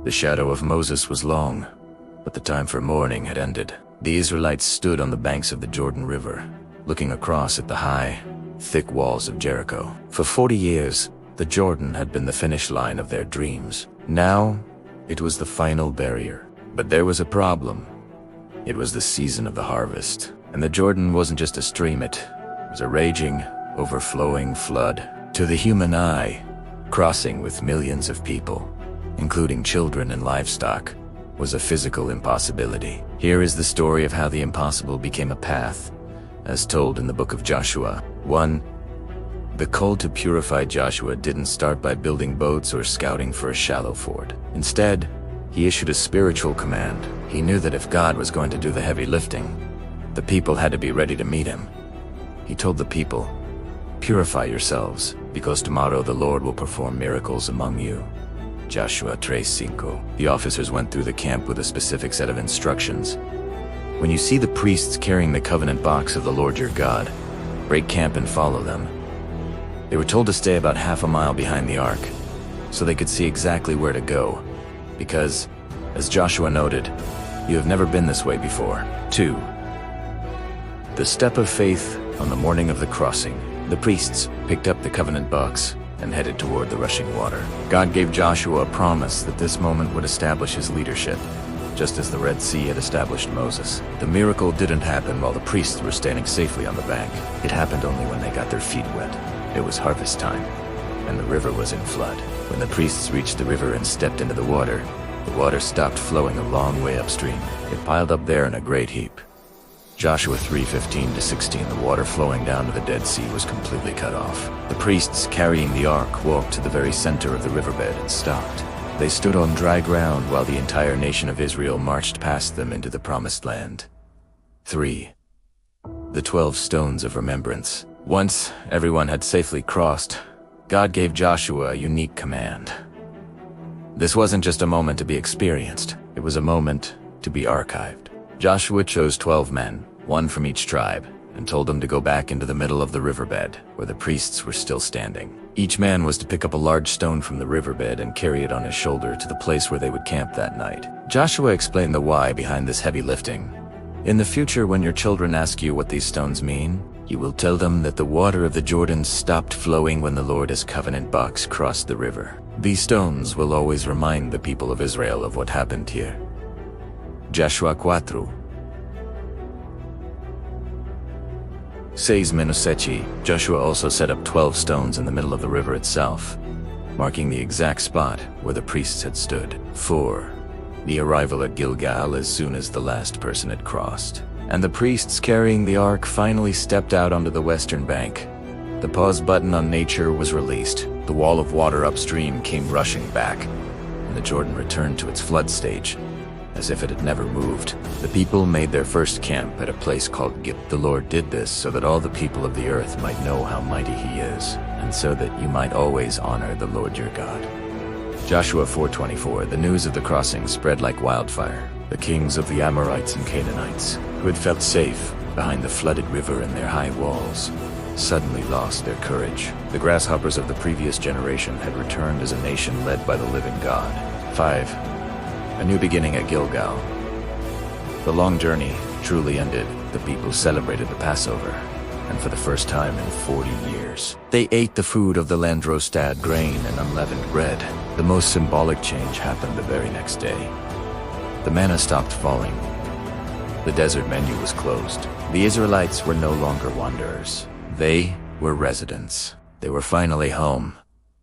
The shadow of Moses was long, but the time for mourning had ended. The Israelites stood on the banks of the Jordan River, looking across at the high, thick walls of Jericho. For 40 years, the Jordan had been the finish line of their dreams. Now, it was the final barrier. But there was a problem. It was the season of the harvest, and the Jordan wasn't just a stream, it was a raging, overflowing flood. To the human eye, crossing with millions of people, including children and livestock, was a physical impossibility. Here is the story of how the impossible became a path, as told in the book of Joshua. 1. The call to purify Joshua didn't start by building boats or scouting for a shallow ford. Instead, he issued a spiritual command. He knew that if God was going to do the heavy lifting, the people had to be ready to meet him. He told the people, "Purify yourselves, because tomorrow the Lord will perform miracles among you." Joshua 3:5. The officers went through the camp with a specific set of instructions. When you see the priests carrying the covenant box of the Lord your God, break camp and follow them. They were told to stay about half a mile behind the ark, so they could see exactly where to go, because, as Joshua noted, you have never been this way before. 2. The step of faith on the morning of the crossing. The priests picked up the covenant box and headed toward the rushing water. God gave Joshua a promise that this moment would establish his leadership, just as the Red Sea had established Moses. The miracle didn't happen while the priests were standing safely on the bank. It happened only when they got their feet wet. It was harvest time, and the river was in flood. When the priests reached the river and stepped into the water stopped flowing a long way upstream. It piled up there in a great heap. Joshua 3:15-16. The water flowing down to the Dead Sea was completely cut off. The priests carrying the ark walked to the very center of the riverbed and stopped. They stood on dry ground while the entire nation of Israel marched past them into the promised land. 3. The 12 stones of remembrance. Once everyone had safely crossed, God gave Joshua a unique command. This wasn't just a moment to be experienced, it was a moment to be archived. Joshua chose 12 men, one from each tribe, and told them to go back into the middle of the riverbed, where the priests were still standing. Each man was to pick up a large stone from the riverbed and carry it on his shoulder to the place where they would camp that night. Joshua explained the why behind this heavy lifting. In the future, when your children ask you what these stones mean, you will tell them that the water of the Jordan stopped flowing when the Lord's covenant box crossed the river. These stones will always remind the people of Israel of what happened here. Joshua 4:6. Joshua also set up 12 stones in the middle of the river itself, marking the exact spot where the priests had stood. 4. The arrival at Gilgal as soon as the last person had crossed, and the priests carrying the ark finally stepped out onto the western bank. The pause button on nature was released. The wall of water upstream came rushing back, and the Jordan returned to its flood stage, as if it had never moved. The people made their first camp at a place called Gib. The Lord did this so that all the people of the earth might know how mighty he is, and so that you might always honor the Lord your God. Joshua 4:24. The news of the crossing spread like wildfire. The kings of the Amorites and Canaanites, who had felt safe behind the flooded river and their high walls, suddenly lost their courage. The grasshoppers of the previous generation had returned as a nation led by the living God. 5. A new beginning at Gilgal. The long journey truly ended. The people celebrated the Passover, and for the first time in 40 years, they ate the food of the land, roasted grain and unleavened bread. The most symbolic change happened the very next day. The manna stopped falling. The desert menu was closed. The Israelites were no longer wanderers. They were residents. They were finally home.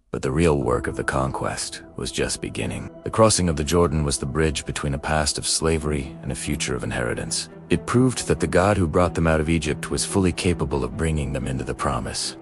But the real work of the conquest was just beginning. The crossing of the Jordan was the bridge between a past of slavery and a future of inheritance. It proved that the God who brought them out of Egypt was fully capable of bringing them into the promise.